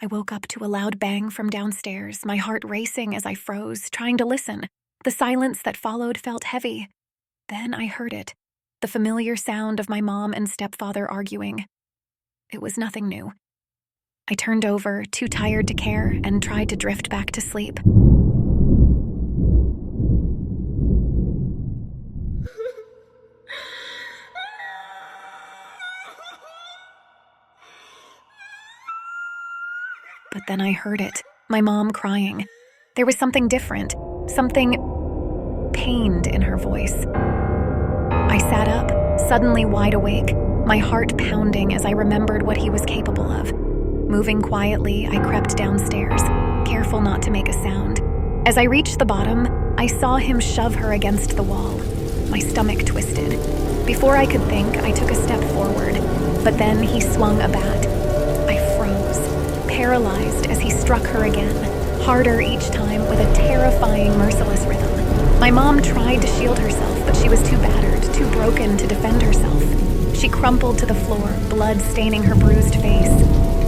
I woke up to a loud bang from downstairs, my heart racing as I froze, trying to listen. The silence that followed felt heavy. Then I heard it, the familiar sound of my mom and stepfather arguing. It was nothing new. I turned over, too tired to care, and tried to drift back to sleep. But then I heard it, my mom crying. There was something different, something pained in her voice. I sat up, suddenly wide awake, my heart pounding as I remembered what he was capable of. Moving quietly, I crept downstairs, careful not to make a sound. As I reached the bottom, I saw him shove her against the wall. My stomach twisted. Before I could think, I took a step forward, but then he swung a bat. I froze, paralyzed as he struck her again, harder each time with a terrifying, merciless rhythm. My mom tried to shield herself, but she was too battered, too broken to defend herself. She crumpled to the floor, blood staining her bruised face.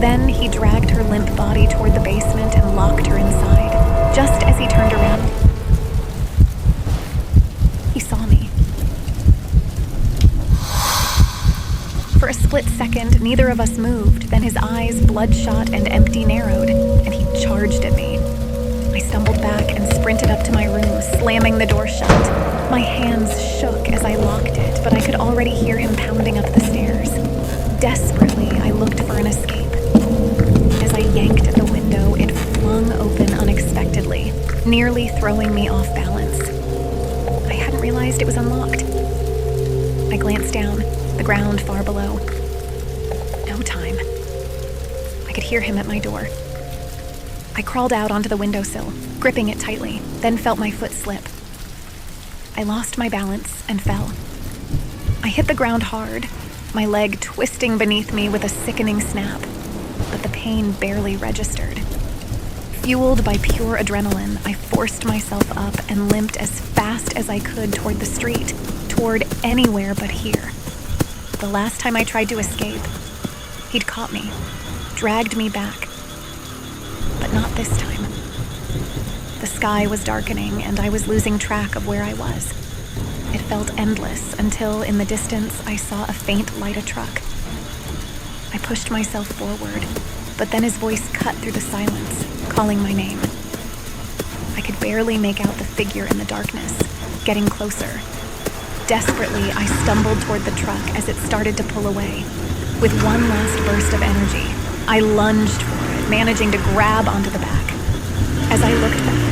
Then he dragged her limp body toward the basement and locked her inside. Just as he turned around, he saw me. For a split second, neither of us moved, then his eyes, bloodshot and empty, narrowed, and he charged at me. I stumbled back and sprinted up to my room, slamming the door shut. My hands shook as I locked it, but I could already hear him pounding up the stairs. Desperately, I looked for an escape. As I yanked at the window, it flung open unexpectedly, nearly throwing me off balance. I hadn't realized it was unlocked. I glanced down, the ground far below. No time. I could hear him at my door. I crawled out onto the windowsill, gripping it tightly, then felt my foot slip. I lost my balance and fell. I hit the ground hard, my leg twisting beneath me with a sickening snap, but the pain barely registered. Fueled by pure adrenaline, I forced myself up and limped as fast as I could toward the street, toward anywhere but here. The last time I tried to escape, he'd caught me, dragged me back. But not this time. The sky was darkening and I was losing track of where I was. It felt endless until, in the distance, I saw a faint light a truck. I pushed myself forward, but then his voice cut through the silence, calling my name. I could barely make out the figure in the darkness, getting closer. Desperately, I stumbled toward the truck as it started to pull away. With one last burst of energy, I lunged for it, managing to grab onto the back. As I looked back,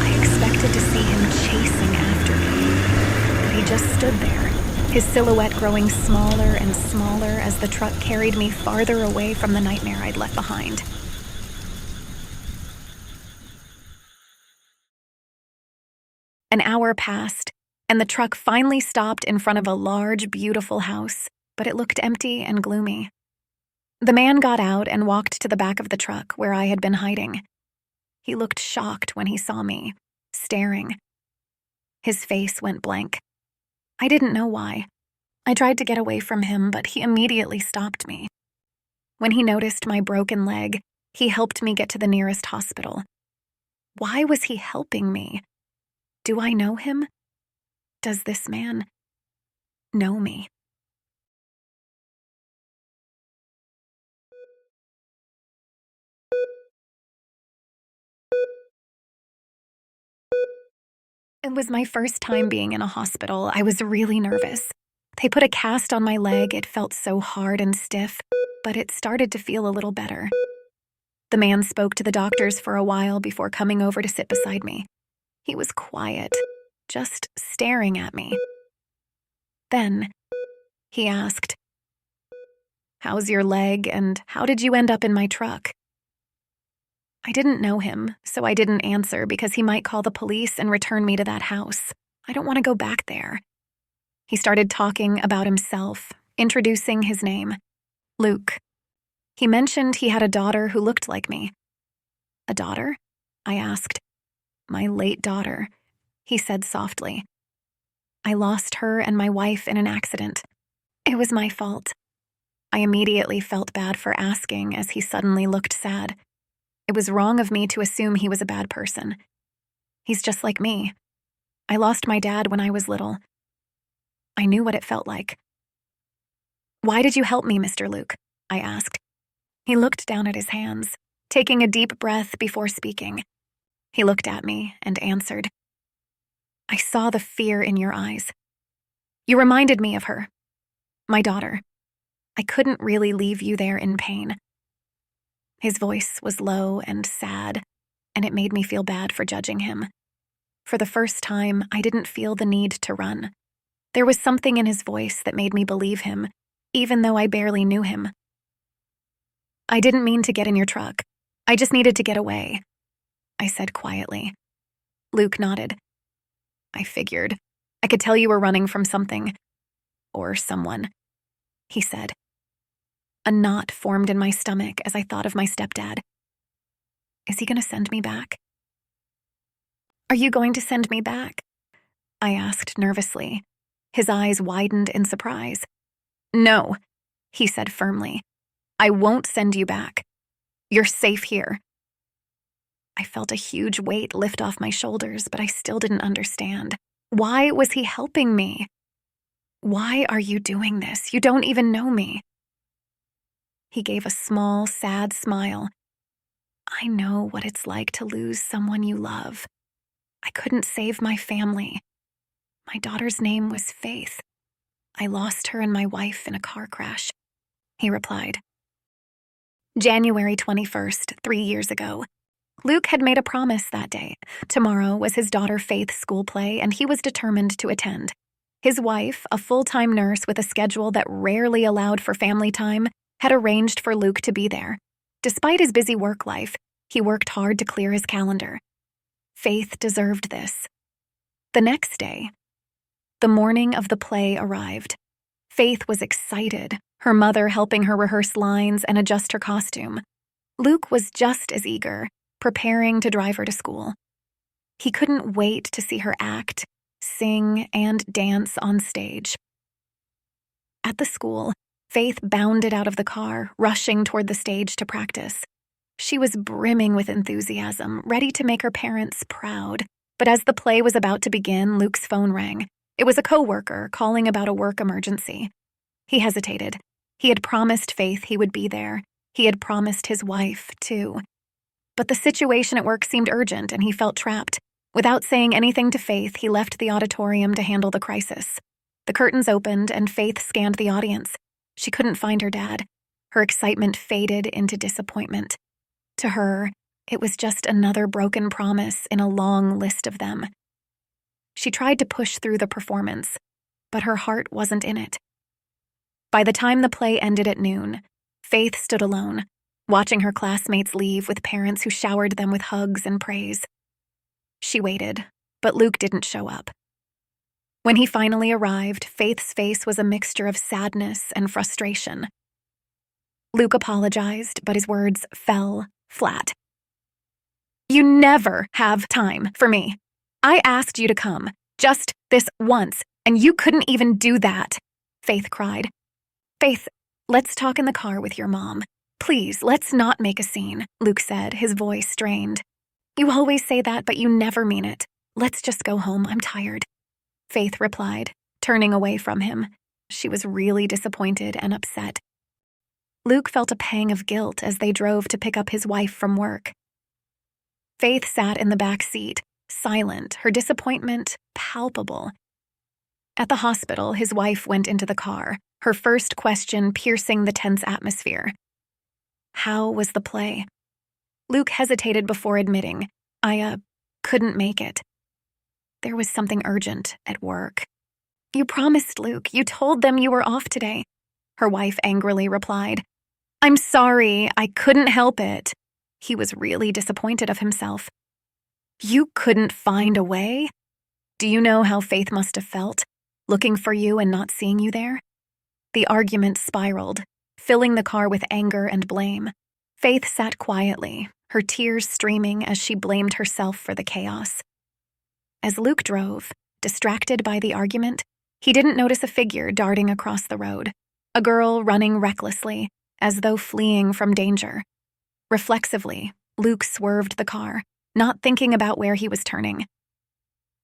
I expected to see him chasing after me, but he just stood there, his silhouette growing smaller and smaller as the truck carried me farther away from the nightmare I'd left behind. An hour passed, and the truck finally stopped in front of a large, beautiful house, but it looked empty and gloomy. The man got out and walked to the back of the truck where I had been hiding. He looked shocked when he saw me, staring. His face went blank. I didn't know why. I tried to get away from him, but he immediately stopped me. When he noticed my broken leg, he helped me get to the nearest hospital. Why was he helping me? Do I know him? Does this man know me? It was my first time being in a hospital. I was really nervous. They put a cast on my leg. It felt so hard and stiff, but it started to feel a little better. The man spoke to the doctors for a while before coming over to sit beside me. He was quiet, just staring at me. Then he asked, "How's your leg, and how did you end up in my truck?" I didn't know him, so I didn't answer because he might call the police and return me to that house. I don't want to go back there. He started talking about himself, introducing his name, Luke. He mentioned he had a daughter who looked like me. "A daughter?" I asked. "My late daughter," he said softly. "I lost her and my wife in an accident. It was my fault." I immediately felt bad for asking as he suddenly looked sad. It was wrong of me to assume he was a bad person. He's just like me. I lost my dad when I was little. I knew what it felt like. "Why did you help me, Mr. Luke?" I asked. He looked down at his hands, taking a deep breath before speaking. He looked at me and answered. "I saw the fear in your eyes. You reminded me of her, my daughter. I couldn't really leave you there in pain." His voice was low and sad, and it made me feel bad for judging him. For the first time, I didn't feel the need to run. There was something in his voice that made me believe him, even though I barely knew him. "I didn't mean to get in your truck. I just needed to get away," I said quietly. Luke nodded. "I figured. I could tell you were running from something. Or someone," he said. A knot formed in my stomach as I thought of my stepdad. Is he going to send me back? "Are you going to send me back?" I asked nervously. His eyes widened in surprise. "No," he said firmly. "I won't send you back. You're safe here." I felt a huge weight lift off my shoulders, but I still didn't understand. Why was he helping me? "Why are you doing this? You don't even know me." He gave a small, sad smile. "I know what it's like to lose someone you love. I couldn't save my family. My daughter's name was Faith. I lost her and my wife in a car crash," he replied. January 21st, 3 years ago. Luke had made a promise that day. Tomorrow was his daughter Faith's school play, and he was determined to attend. His wife, a full-time nurse with a schedule that rarely allowed for family time, had arranged for Luke to be there. Despite his busy work life, he worked hard to clear his calendar. Faith deserved this. The next day, the morning of the play arrived. Faith was excited, her mother helping her rehearse lines and adjust her costume. Luke was just as eager, preparing to drive her to school. He couldn't wait to see her act, sing, and dance on stage. At the school, Faith bounded out of the car, rushing toward the stage to practice. She was brimming with enthusiasm, ready to make her parents proud. But as the play was about to begin, Luke's phone rang. It was a coworker calling about a work emergency. He hesitated. He had promised Faith he would be there. He had promised his wife, too. But the situation at work seemed urgent, and he felt trapped. Without saying anything to Faith, he left the auditorium to handle the crisis. The curtains opened, and Faith scanned the audience. She couldn't find her dad. Her excitement faded into disappointment. To her, it was just another broken promise in a long list of them. She tried to push through the performance, but her heart wasn't in it. By the time the play ended at noon, Faith stood alone, watching her classmates leave with parents who showered them with hugs and praise. She waited, but Luke didn't show up. When he finally arrived, Faith's face was a mixture of sadness and frustration. Luke apologized, but his words fell flat. "You never have time for me. I asked you to come, just this once, and you couldn't even do that," Faith cried. "Faith, let's talk in the car with your mom. Please, let's not make a scene," Luke said, his voice strained. "You always say that, but you never mean it. Let's just go home. I'm tired," Faith replied, turning away from him. She was really disappointed and upset. Luke felt a pang of guilt as they drove to pick up his wife from work. Faith sat in the back seat, silent, her disappointment palpable. At the hospital, his wife went into the car, her first question piercing the tense atmosphere. How was the play? Luke hesitated before admitting, I couldn't make it. There was something urgent at work. "You promised, Luke. You told them you were off today," her wife angrily replied. "I'm sorry, I couldn't help it." He was really disappointed of himself. "You couldn't find a way? Do you know how Faith must have felt, looking for you and not seeing you there?" The argument spiraled, filling the car with anger and blame. Faith sat quietly, her tears streaming as she blamed herself for the chaos. As Luke drove, distracted by the argument, he didn't notice a figure darting across the road, a girl running recklessly, as though fleeing from danger. Reflexively, Luke swerved the car, not thinking about where he was turning.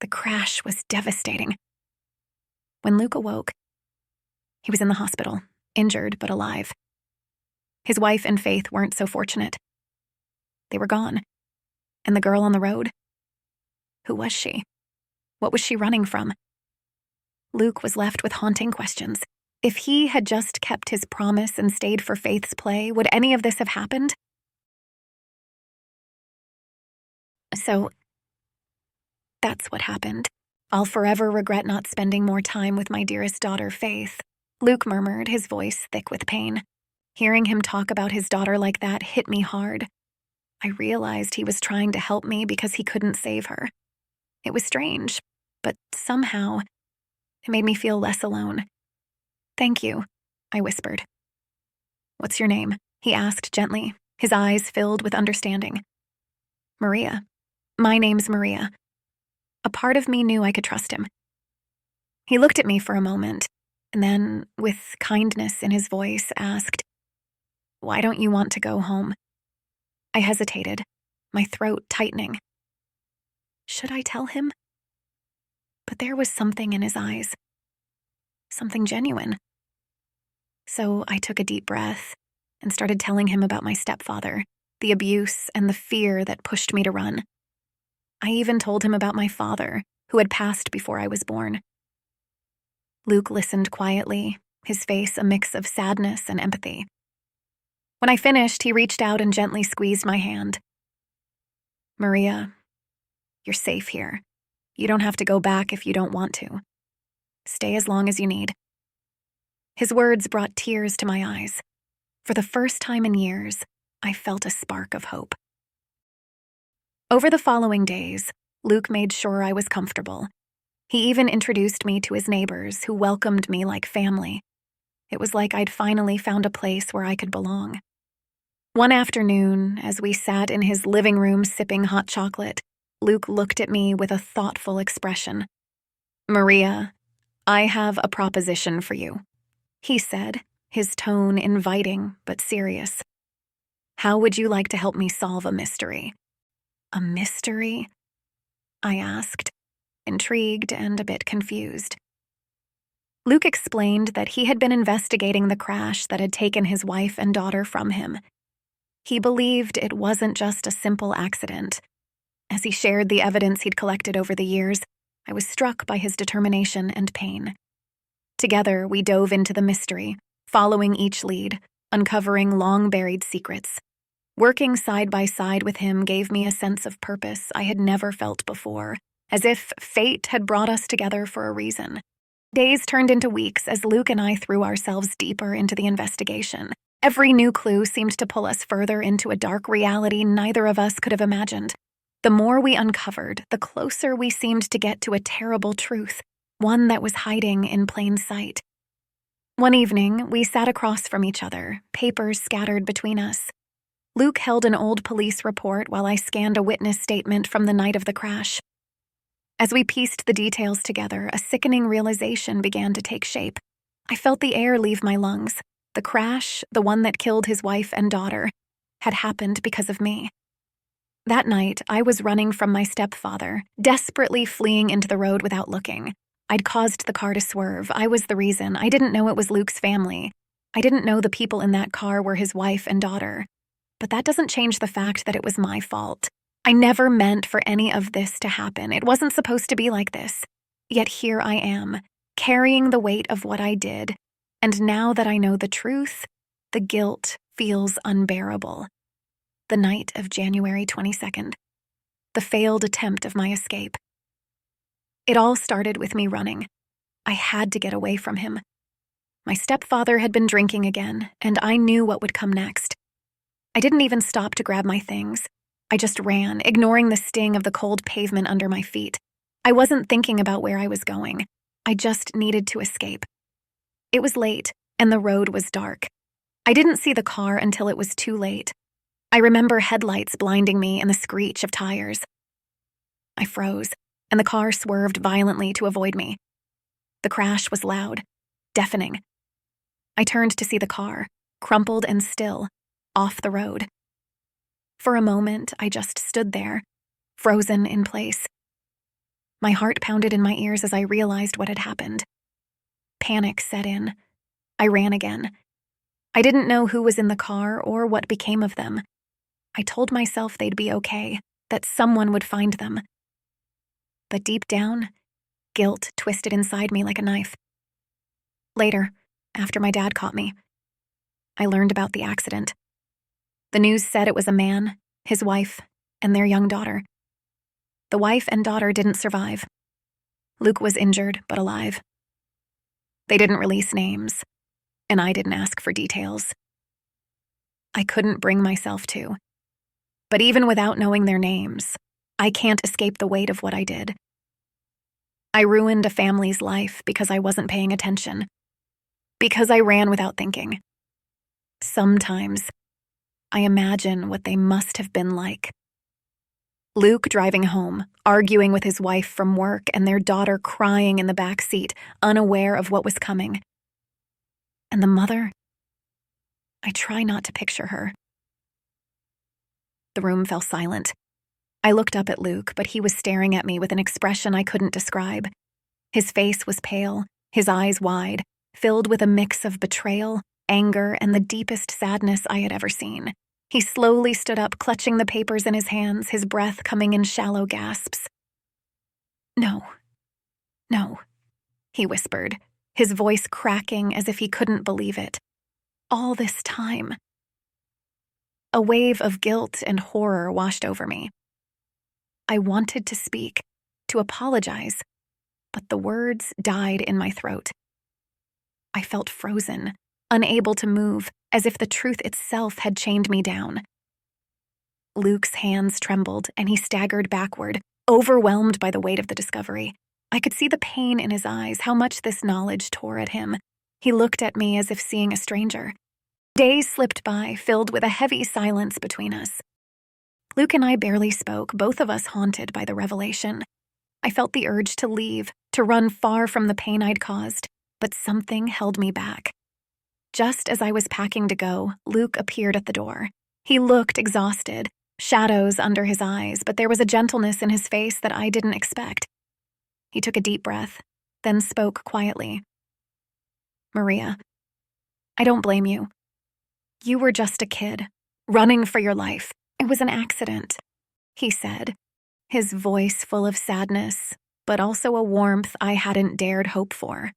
The crash was devastating. When Luke awoke, he was in the hospital, injured but alive. His wife and Faith weren't so fortunate. They were gone. And the girl on the road? Who was she? What was she running from? Luke was left with haunting questions. If he had just kept his promise and stayed for Faith's play, would any of this have happened? So, that's what happened. I'll forever regret not spending more time with my dearest daughter, Faith, Luke murmured, his voice thick with pain. Hearing him talk about his daughter like that hit me hard. I realized he was trying to help me because he couldn't save her. It was strange, but somehow it made me feel less alone. "Thank you," I whispered. "What's your name?" he asked gently, his eyes filled with understanding. "Maria. My name's Maria." A part of me knew I could trust him. He looked at me for a moment, and then, with kindness in his voice, asked, "Why don't you want to go home?" I hesitated, my throat tightening. Should I tell him? But there was something in his eyes. Something genuine. So I took a deep breath and started telling him about my stepfather, the abuse and the fear that pushed me to run. I even told him about my father, who had passed before I was born. Luke listened quietly, his face a mix of sadness and empathy. When I finished, he reached out and gently squeezed my hand. "Maria, you're safe here. You don't have to go back if you don't want to. Stay as long as you need." His words brought tears to my eyes. For the first time in years, I felt a spark of hope. Over the following days, Luke made sure I was comfortable. He even introduced me to his neighbors, who welcomed me like family. It was like I'd finally found a place where I could belong. One afternoon, as we sat in his living room sipping hot chocolate, Luke looked at me with a thoughtful expression. "Maria, I have a proposition for you," he said, his tone inviting but serious. "How would you like to help me solve a mystery?" "A mystery?" I asked, intrigued and a bit confused. Luke explained that he had been investigating the crash that had taken his wife and daughter from him. He believed it wasn't just a simple accident. As he shared the evidence he'd collected over the years, I was struck by his determination and pain. Together, we dove into the mystery, following each lead, uncovering long-buried secrets. Working side by side with him gave me a sense of purpose I had never felt before, as if fate had brought us together for a reason. Days turned into weeks as Luke and I threw ourselves deeper into the investigation. Every new clue seemed to pull us further into a dark reality neither of us could have imagined. The more we uncovered, the closer we seemed to get to a terrible truth, one that was hiding in plain sight. One evening, we sat across from each other, papers scattered between us. Luke held an old police report while I scanned a witness statement from the night of the crash. As we pieced the details together, a sickening realization began to take shape. I felt the air leave my lungs. The crash, the one that killed his wife and daughter, had happened because of me. That night, I was running from my stepfather, desperately fleeing into the road without looking. I'd caused the car to swerve. I was the reason. I didn't know it was Luke's family. I didn't know the people in that car were his wife and daughter. But that doesn't change the fact that it was my fault. I never meant for any of this to happen. It wasn't supposed to be like this. Yet here I am, carrying the weight of what I did. And now that I know the truth, the guilt feels unbearable. The night of January 22nd. The failed attempt of my escape. It all started with me running. I had to get away from him. My stepfather had been drinking again, and I knew what would come next. I didn't even stop to grab my things. I just ran, ignoring the sting of the cold pavement under my feet. I wasn't thinking about where I was going. I just needed to escape. It was late, and the road was dark. I didn't see the car until it was too late. I remember headlights blinding me and the screech of tires. I froze, and the car swerved violently to avoid me. The crash was loud, deafening. I turned to see the car, crumpled and still, off the road. For a moment, I just stood there, frozen in place. My heart pounded in my ears as I realized what had happened. Panic set in. I ran again. I didn't know who was in the car or what became of them. I told myself they'd be okay, that someone would find them. But deep down, guilt twisted inside me like a knife. Later, after my dad caught me, I learned about the accident. The news said it was a man, his wife, and their young daughter. The wife and daughter didn't survive. Luke was injured, but alive. They didn't release names, and I didn't ask for details. I couldn't bring myself to. But even without knowing their names, I can't escape the weight of what I did. I ruined a family's life because I wasn't paying attention. Because I ran without thinking. Sometimes, I imagine what they must have been like. Luke driving home, arguing with his wife from work, and their daughter crying in the back seat, unaware of what was coming. And the mother? I try not to picture her. The room fell silent. I looked up at Luke, but he was staring at me with an expression I couldn't describe. His face was pale, his eyes wide, filled with a mix of betrayal, anger, and the deepest sadness I had ever seen. He slowly stood up, clutching the papers in his hands, his breath coming in shallow gasps. No, he whispered, his voice cracking as if he couldn't believe it. All this time. A wave of guilt and horror washed over me. I wanted to speak, to apologize, but the words died in my throat. I felt frozen, unable to move, as if the truth itself had chained me down. Luke's hands trembled, and he staggered backward, overwhelmed by the weight of the discovery. I could see the pain in his eyes, how much this knowledge tore at him. He looked at me as if seeing a stranger. Days slipped by, filled with a heavy silence between us. Luke and I barely spoke, both of us haunted by the revelation. I felt the urge to leave, to run far from the pain I'd caused, but something held me back. Just as I was packing to go, Luke appeared at the door. He looked exhausted, shadows under his eyes, but there was a gentleness in his face that I didn't expect. He took a deep breath, then spoke quietly. "Maria, I don't blame you. You were just a kid, running for your life. It was an accident," he said, his voice full of sadness, but also a warmth I hadn't dared hope for.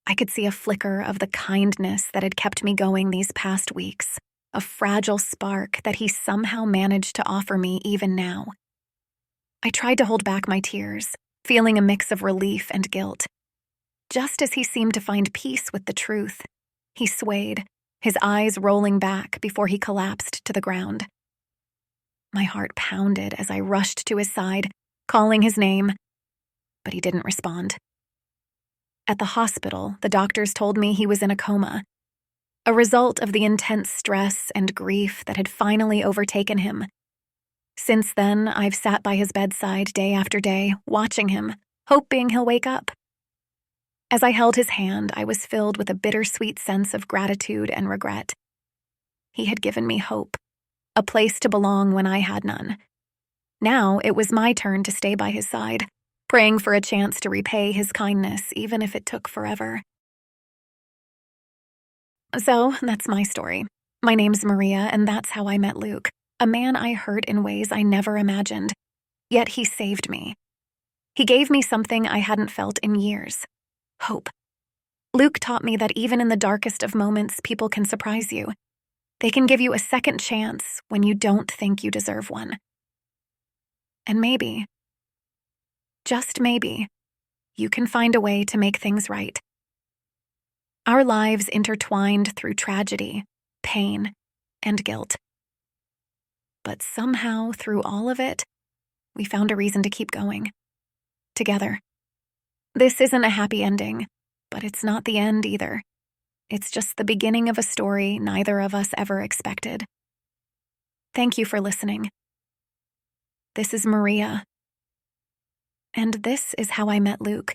I could see a flicker of the kindness that had kept me going these past weeks, a fragile spark that he somehow managed to offer me even now. I tried to hold back my tears, feeling a mix of relief and guilt. Just as he seemed to find peace with the truth, he swayed, his eyes rolling back before he collapsed to the ground. My heart pounded as I rushed to his side, calling his name, but he didn't respond. At the hospital, the doctors told me he was in a coma, a result of the intense stress and grief that had finally overtaken him. Since then, I've sat by his bedside day after day, watching him, hoping he'll wake up. As I held his hand, I was filled with a bittersweet sense of gratitude and regret. He had given me hope, a place to belong when I had none. Now it was my turn to stay by his side, praying for a chance to repay his kindness, even if it took forever. So, that's my story. My name's Maria, and that's how I met Luke, a man I hurt in ways I never imagined. Yet he saved me. He gave me something I hadn't felt in years. Hope. Luke taught me that even in the darkest of moments, people can surprise you. They can give you a second chance when you don't think you deserve one. And maybe, just maybe, you can find a way to make things right. Our lives intertwined through tragedy, pain, and guilt. But somehow, through all of it, we found a reason to keep going. Together. This isn't a happy ending, but it's not the end either. It's just the beginning of a story neither of us ever expected. Thank you for listening. This is Maria. And this is how I met Luke.